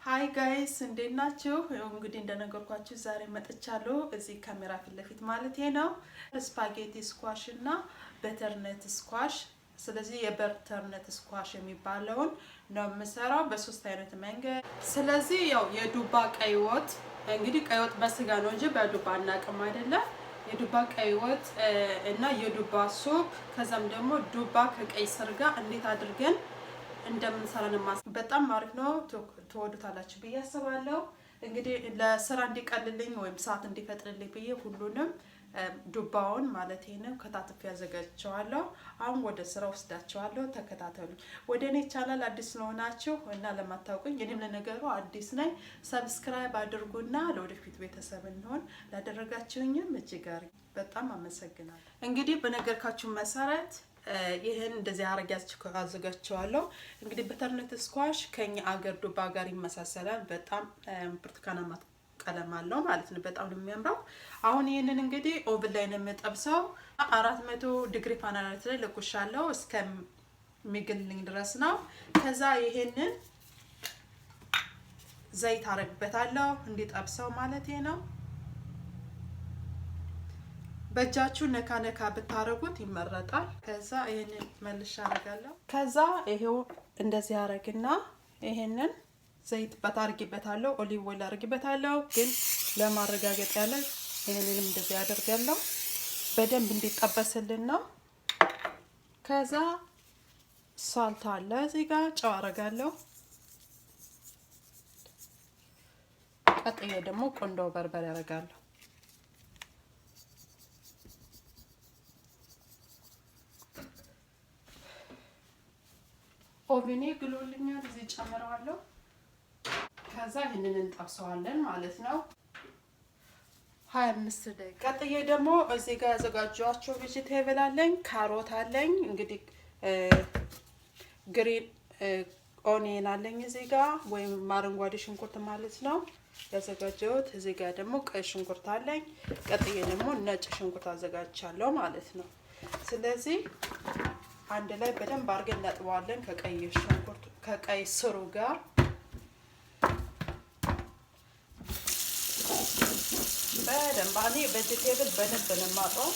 Hi guys, እንዴት ናችሁ? እንግዲህ እንደነገርኳችሁ ዛሬ መጥቻለሁ እዚህ ካሜራ ፊት ለፊት ማለት ነው። ስፓጌቲ ስኳሽ እና በተርነት ስኳሽ። ስለዚህ የበተርነት ስኳሽ የሚባለውን ነው የምሰራው በሶስት አይነት መንገድ። ስለዚህ ያው የዱባ ቀይ ወጥ እንግዲህ ቀይ ወጥ በስጋ ነው እንጂ በዱባ እናቅም አይደለም። የዱባ ቀይ ወጥ እና የዱባ ሱፕ ከዛም ደግሞ ዱባ ከቀይ ስር ጋር እንዴት አድርገን እንደምንሰራን በጣም አሪፍ ነው ተወዱታላችሁ ብዬ አስባለሁ። እንግዲህ ለስራ እንዲቀልልኝ ወይም ሰዓት እንዲፈጥርልኝ ብዬ ሁሉንም ዱባውን ማለት ነው ከታትፍ ያዘጋጃቸዋለሁ። አሁን ወደ ስራ ወስዳቸዋለሁ። ተከታተሉኝ። ወደ እኔ ቻናል አዲስ ስለሆናችሁ እና ለማታውቁኝ እኔም ለነገሩ አዲስ ነኝ። ሰብስክራይብ አድርጉና ለወደፊት ቤተሰብ እንሆን ላደረጋችሁኝም እጅግ በጣም አመሰግናለሁ። እንግዲህ በነገርካችሁ መሰረት ይሄን እንደዚህ አዘጋጅቻለሁ። እንግዲህ በተርነት ስኳሽ ከኛ አገር ዱባ ጋር ይመሳሰላል። በጣም ብርቱካናማ ቀለም አለው ማለት ነው። በጣም ነው የሚያምረው። አሁን ይሄንን እንግዲህ ኦቨን ላይ ነው የምጠብሰው። 400 ዲግሪ ፋራናይት ላይ ለኩሻለሁ እስከሚግልልኝ ድረስ ነው። ከዛ ይሄንን ዘይት አረግበታለሁ እንዲጠብሰው ማለት ነው። በእጃችሁ ነካ ነካ ብታረጉት ይመረጣል። ከዛ ይሄንን መልሻ አረጋለሁ። ከዛ ይሄው እንደዚህ አረግና ይሄንን ዘይት በታርጊበታለሁ። ኦሊቭ ኦይል አርጊበታለሁ። ግን ለማረጋገጥ ያለ ይሄንንም እንደዚህ አደርጋለሁ በደንብ እንዲጠበስልን ነው። ከዛ ሳልት አለ እዚህ ጋር ጨው አረጋለሁ። ቀጥዬ ደግሞ ቆንዶ በርበሬ አረጋለሁ። ኦቨኔ ግሎልኛል። እዚህ ጨምረዋለሁ። ከዛ ይሄንን እንጠብሰዋለን ማለት ነው 25 ደቂቃ። ቀጥዬ ደግሞ እዚህ ጋር ያዘጋጀኋቸው ቬጂቴብል አለኝ። ካሮት አለኝ፣ እንግዲህ ግሪን ኦኒየን አለኝ እዚህ ጋር ወይም አረንጓዴ ሽንኩርት ማለት ነው ያዘጋጀሁት። እዚህ ጋር ደግሞ ቀይ ሽንኩርት አለኝ። ቀጥዬ ደግሞ ነጭ ሽንኩርት አዘጋጅቻለሁ ማለት ነው። ስለዚህ አንድ ላይ በደንብ አድርገን እናጥበዋለን ከቀይ ሽንኩርት ከቀይ ስሩ ጋር። በደንብ እኔ ቬጂቴብል በደንብ ነው የማጥበው።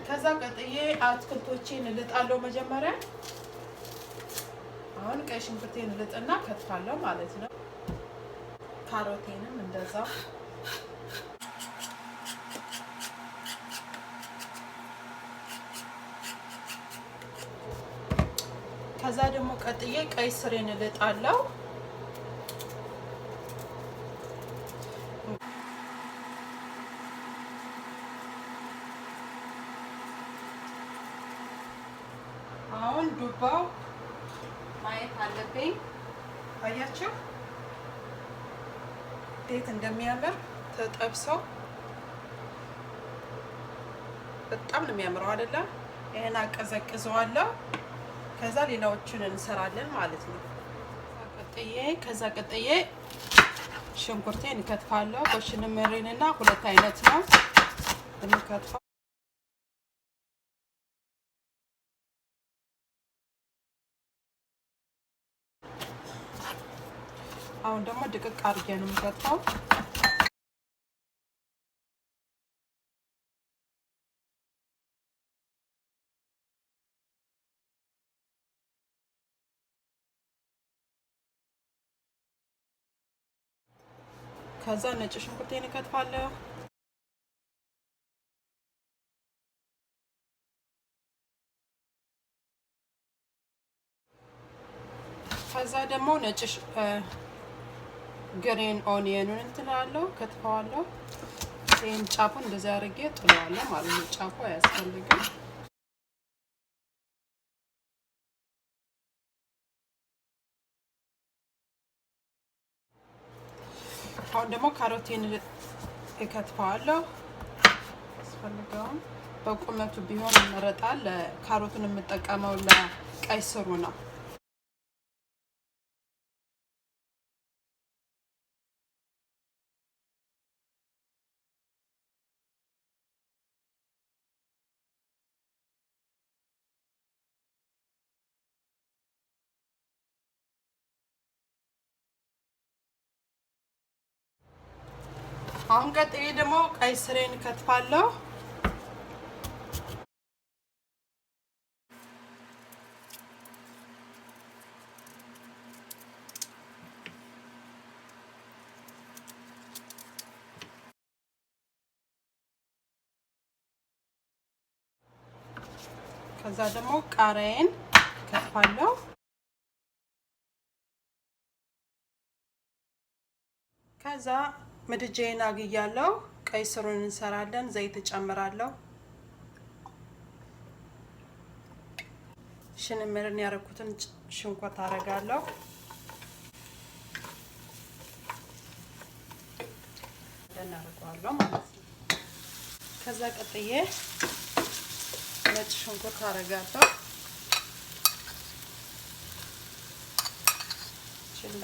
ከዛ ቀጥዬ አትክልቶቼን እልጣለሁ መጀመሪያ። አሁን ቀይ ሽንኩርቴን ልጥና ከትፋለሁ ማለት ነው። ካሮቴንም እንደዛው። ከዛ ደግሞ ቀጥዬ ቀይ ስሬን ልጣለሁ። አሁን ዱባው ማየት አለብኝ። አያችሁ እንዴት እንደሚያምር ተጠብሰው በጣም ነው የሚያምረው አይደለ? ይሄን አቀዘቅዘዋለሁ። ከዛ ሌላዎቹን እንሰራለን ማለት ነው። ከዛ ቀጥዬ ሽንኩርቴን እከትፋለሁ። በሽንምሬንና ሁለት አይነት ነው እንከትፋ። አሁን ደግሞ ድቅቅ አድርጌ ነው የምከትፈው። ከዛ ነጭ ሽንኩርቴን እከትፋለሁ። ከዛ ደግሞ ነጭ ግሪን ኦኒየኑን እንትላለሁ ከትፈዋለሁ። ይሄን ጫፉን እንደዛ አድርጌ ጥለዋለሁ ማለት ነው። ጫፉ አያስፈልግም። አሁን ደግሞ ካሮቴን እከትፈዋለሁ። አስፈልገውም በቁመቱ ቢሆን ይመረጣል። ካሮቱን የምጠቀመው ለቀይ ስሩ ነው። አሁን ቀጥዬ ደግሞ ቀይ ስሬን ከትፋለሁ። ከዛ ደግሞ ቃሪያን ከትፋለሁ። ከዛ ምድጃዬን አግያለሁ። ቀይ ስሩን እንሰራለን። ዘይት ጨምራለሁ። ሽንምርን ያረኩትን ሽንኩርት አረጋለሁ። እናረጋለሁ ማለት ነው። ከዛ ቀጥዬ ነጭ ሽንኩርት አረጋለሁ። ችላ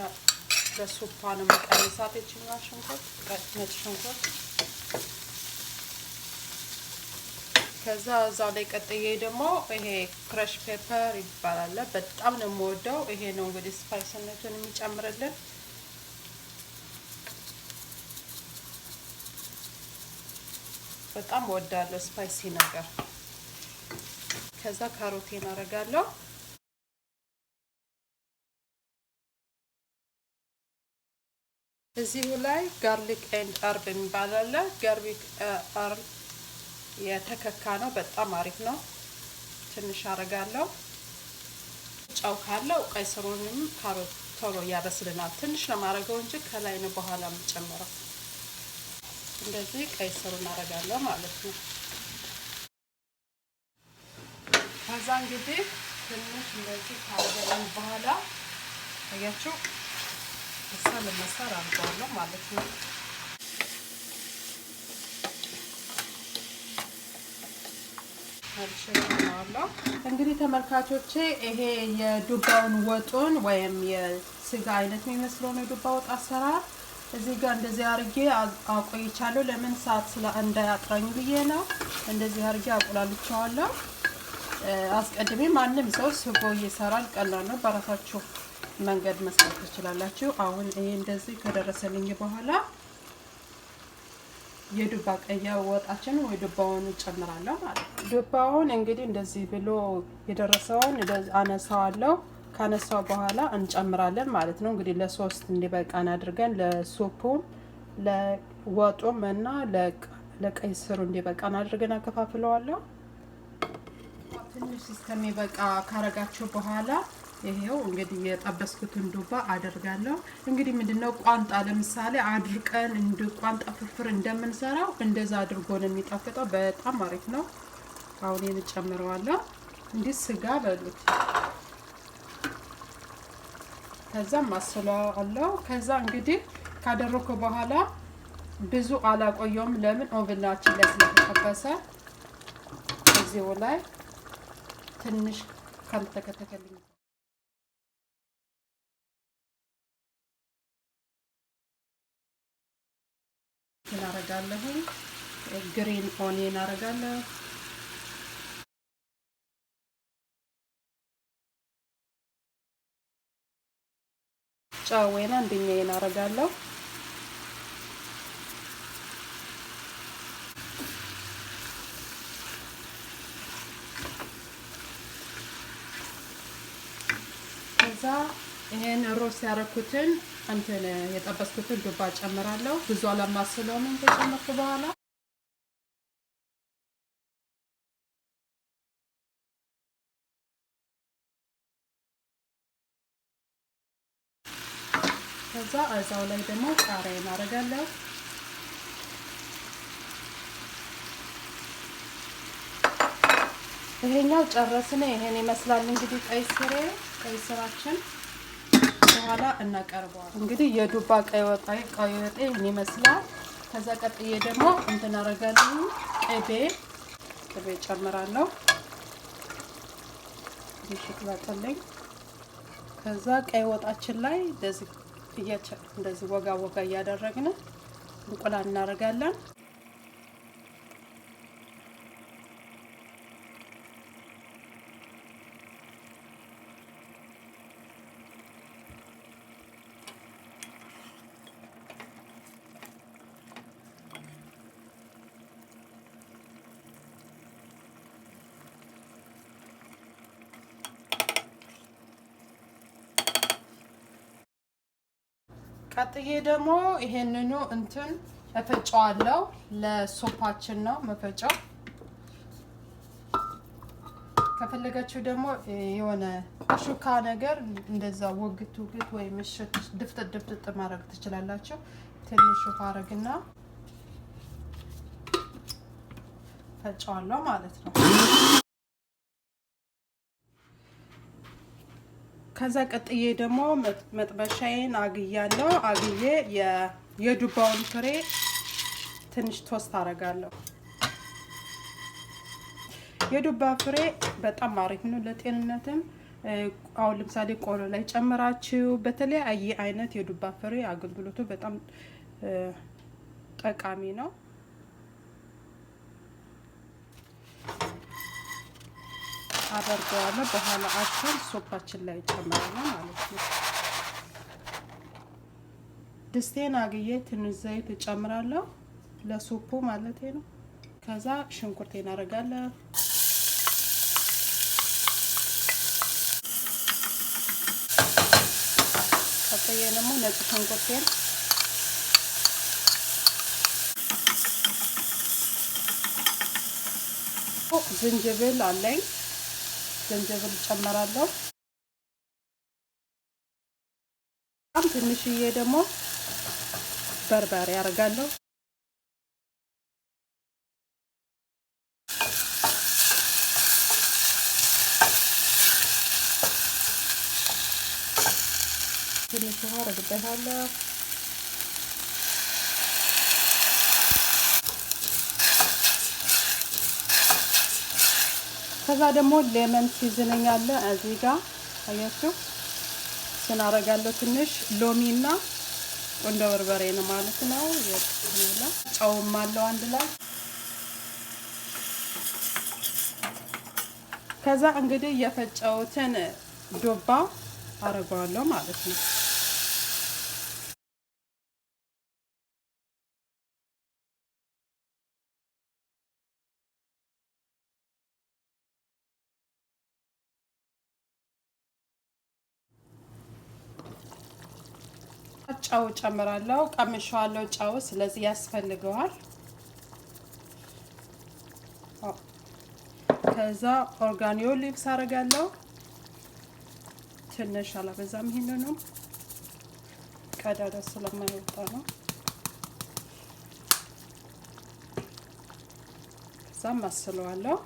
ለሱፓ ነው መቀነሳት ይችላል። ሽንኩርት ነጭ ሽንኩርት ከዛ እዛው ላይ ቀጥዬ ደግሞ ይሄ ክራሽ ፔፐር ይባላል። በጣም ነው የምወደው። ይሄ ነው እንግዲህ ስፓይስነቱን የሚጨምርልን። በጣም ወዳለሁ ስፓይሲ ነገር። ከዛ ካሮቴን አረጋለሁ። እዚሁ ላይ ጋርሊክ ኤንድ አርብ የሚባል ጋርሊክ አርብ የተከካ ነው። በጣም አሪፍ ነው። ትንሽ አረጋለሁ። ጫው ካለው ቀይ ስሩንም ካሮት ቶሎ ያበስልናል። ትንሽ ነው ማረገው እንጂ ከላይ ነው በኋላ የምጨምረው። እንደዚህ ቀይ ስሩን አረጋለሁ ማለት ነው። ከዛ እንግዲህ ትንሽ እንደዚህ ካረጋን በኋላ አያችሁ ለመሰር አድርጓለሁ ማለት ነው። እንግዲህ ተመልካቾቼ ይሄ የዱባውን ወጡን ወይም የስጋ አይነት የሚመስለው ነው የዱባ ወጥ አሰራር እዚህ ጋር እንደዚህ አርጌ አቆይቻለሁ። ለምን ሰዓት እንዳያጥራኝ ብዬ ነው። እንደዚህ አርጌ አቆላልቻለሁ። አስቀድሜ ማንም ሰው ስጎ ይሰራል። ቀላል ነው። በራሳችሁ መንገድ መስራት ትችላላችሁ። አሁን ይሄ እንደዚህ ከደረሰልኝ በኋላ የዱባ ቀያ ወጣችን ወይ ዱባውን ጨምራለሁ ማለት ነው። ዱባውን እንግዲህ እንደዚህ ብሎ የደረሰውን አነሳዋለሁ። ካነሳው በኋላ እንጨምራለን ማለት ነው። እንግዲህ ለሶስት እንዲበቃን አድርገን ለሱፑም ለወጡም እና ለቀይ ስሩ እንዲበቃን አድርገን አከፋፍለዋለሁ። ትንሽ እስከሚበቃ ካረጋችሁ በኋላ ይሄው እንግዲህ የጠበስኩትን ዱባ አደርጋለሁ። እንግዲህ ምንድነው ቋንጣ ለምሳሌ አድርቀን እንደ ቋንጣ ፍርፍር እንደምንሰራው እንደዛ አድርጎ ነው የሚጣፍጠው። በጣም አሪፍ ነው። አሁን እንጨምረዋለሁ። እንዲህ ስጋ በሉት። ከዛ ማሰላዋለሁ። ከዛ እንግዲህ ካደረኩ በኋላ ብዙ አላቆየውም። ለምን ኦቨናችን ላይ ስለተጠበሰ እዚሁ ላይ ትንሽ ካልተከተከልኝ እናረጋለሁ። ግሪን ኦኒየን አረጋለሁ። ጫዌና እንደኛዬን አረጋለሁ። ከዛ ይሄን ሮስ ያረኩትን እንትን የጠበስኩትን ዱባ ጨምራለሁ። ብዙ አላማስለውም ከጨመርኩ በኋላ ከዛ እዛው ላይ ደግሞ ቃሪያ እናረጋለሁ። ይሄኛው ጨረስን። ይሄን ይመስላል እንግዲህ ቀይ ስራችን በኋላ እናቀርበዋለን። እንግዲህ የዱባ ቀይ ወጥ ይመስላል። ከዛ ቀጥዬ ደግሞ እንትን አረጋለሁ። ቅቤ ጨምራለሁ። ይሽክላተልኝ። ከዛ ቀይ ወጣችን ላይ እንደዚህ ወጋ እያደረግን እንቁላል እናረጋለን። ቀጥዬ ደግሞ ይሄንኑ እንትን እፈጫዋለሁ። ለሶፓችን ነው መፈጫው። ከፈለጋችሁ ደግሞ የሆነ ሹካ ነገር እንደዛ ወግት ወይ ምሽት ድፍጥጥ ማድረግ ትችላላችሁ። ትንሽ ውሃ አረግና ፈጫዋለሁ ማለት ነው። ከዛ ቀጥዬ ደግሞ መጥበሻዬን አግያለሁ። አግዬ የዱባውን ፍሬ ትንሽ ቶስት አረጋለሁ። የዱባ ፍሬ በጣም አሪፍ ነው ለጤንነትም። አሁን ለምሳሌ ቆሎ ላይ ጨምራችሁ በተለያየ አይነት የዱባ ፍሬ አገልግሎቱ በጣም ጠቃሚ ነው። አደርገዋለሁ። በኋላ አሽን ሶፓችን ላይ ጨምራለሁ ማለት ነው። ድስቴን አግዬ ትንሽ ዘይት ጨምራለሁ ለሶፑ ማለት ነው። ከዛ ሽንኩርቴን አረጋለሁ። ቀጥዬ ደግሞ ነጭ ሽንኩርቴን ዝንጅብል አለኝ። ዝንጅብል ጨምራለሁ። በጣም ትንሽዬ ደግሞ በርበሬ አደርጋለሁ። ትንሽ ውሃ አደርግበታለሁ። ከዛ ደግሞ ሌመን ሲዝኒንግ አለ እዚህ ጋር አያችሁ። ስናረጋለሁ ትንሽ ሎሚና ቁንዶ በርበሬ ነው ማለት ነው። የጥላ ጨውም አለው አንድ ላይ። ከዛ እንግዲህ የፈጨውትን ዱባ አረጋለሁ ማለት ነው። ጨው ጨምራለሁ። ቀምሻለሁ ጨው ስለዚህ ያስፈልገዋል። ከዛ ኦርጋኒዮ ሊቭስ አረጋለሁ። ትንሽ አላበዛም። ይሄንንም ቀዳዳ ስለማይወጣ ነው። ከዛ ማስለዋለሁ።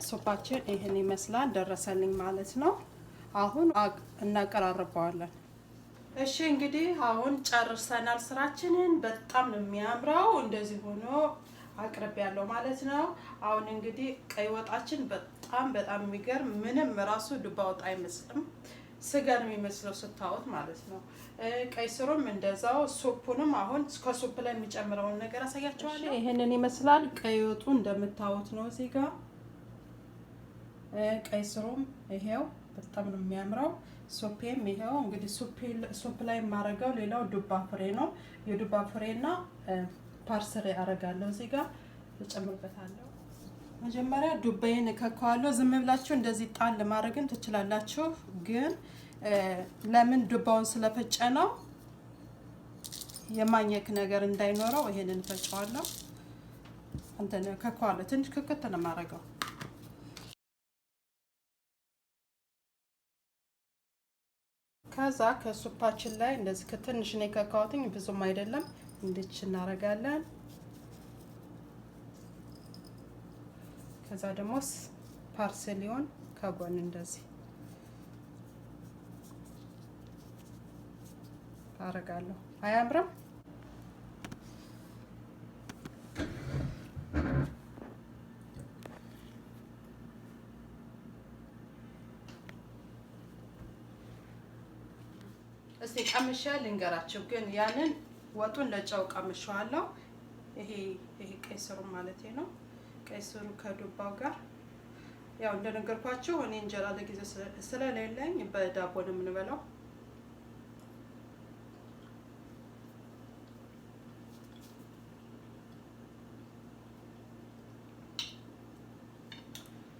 ሶፓችን ይሄን ይመስላል። ደረሰልኝ ማለት ነው። አሁን እናቀራርበዋለን። እሺ እንግዲህ አሁን ጨርሰናል ስራችንን። በጣም ነው የሚያምረው። እንደዚህ ሆኖ አቅርብ ያለው ማለት ነው። አሁን እንግዲህ ቀይ ወጣችን በጣም የሚገርም ምንም ራሱ ዱባ ወጥ አይመስልም። ስጋ ነው የሚመስለው ስታዩት ማለት ነው። ቀይ ስሩም እንደዛው። ሱፑንም አሁን ከሱፕ ላይ የሚጨምረውን ነገር አሳያችኋለሁ። ይሄንን ይመስላል። ቀይ ወጡ እንደምታዩት ነው እዚህ ጋር። ቀይ ስሩም ይሄው በጣም ነው የሚያምረው። ሱፔም ይሄው እንግዲህ ሱፕ ላይ ማረጋው ሌላው ዱባ ፍሬ ነው። የዱባ ፍሬና ፓርሰሌ አረጋለሁ እዚህ ጋር ተጨምርበታለሁ። መጀመሪያ ዱባዬን ከካዋለሁ። ዝም ብላችሁ እንደዚህ ጣል ማድረግን ትችላላችሁ፣ ግን ለምን ዱባውን ስለፈጨ ነው የማኘክ ነገር እንዳይኖረው ይሄንን ፈጫዋለሁ። እንትን ከካዋለሁ ትንሽ ክክት ነው ማረጋው። ከዛ ከሱፓችን ላይ እንደዚህ ከትንሽ ነው ከካውትኝ ብዙም አይደለም እንድች እናረጋለን። ከዛ ደግሞ ፓርሰሊውን ከጎን እንደዚህ አረጋለሁ። አያምርም? እስቲ ቀምሼ ልንገራችሁ። ግን ያንን ወጡን ለጨው ቀምሼዋለሁ። ይሄ ቀይ ስሩ ማለት ነው። ቀይ ስሩ ከዱባው ጋር ያው እንደነገርኳችሁ እኔ እንጀራ ለጊዜ ስለሌለኝ በዳቦ ነው የምንበላው።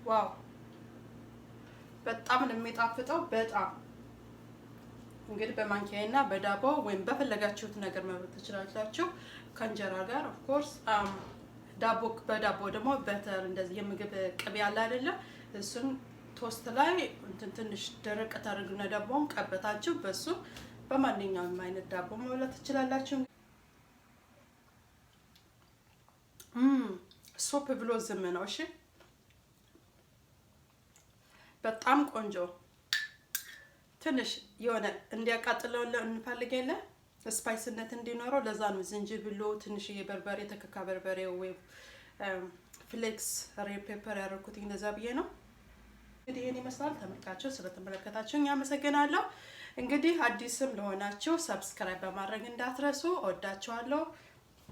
ዋው በጣም ነው የሚጣፍጠው በጣም እንግዲህ በማንኪያና በዳቦ ወይም በፈለጋችሁት ነገር መብላት ትችላላችሁ ከእንጀራ ጋር ኦፍ ኮርስ ዳቦ በዳቦ ደግሞ በተር እንደዚህ የምግብ ቅቤ ያለ አይደለ እሱን ቶስት ላይ ትንሽ ደረቅ ታደርጉና ዳቦውን ቀበታችሁ በሱ በማንኛውም አይነት ዳቦ መብላት ትችላላችሁ ሶፕ ብሎ ዝም ነው እሺ በጣም ቆንጆ ትንሽ የሆነ እንዲያቃጥለው እንፈልጋለን ስፓይስነት እንዲኖረው ለዛ ነው ዝንጅብሉ ትንሽ የበርበሬ ተከካ በርበሬ ወይ ፍሌክስ ሬድ ፔፐር ያደረኩት እንደዛ ብዬ ነው እንግዲህ ይሄን ይመስላል ተመልካቾች ስለተመለከታችሁ አመሰግናለሁ እንግዲህ አዲስም ለሆናችሁ ሰብስክራይብ በማድረግ እንዳትረሱ ወዳችኋለሁ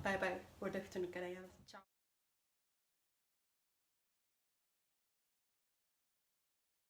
ባይ ባይ ወደፊት እንገናኛለን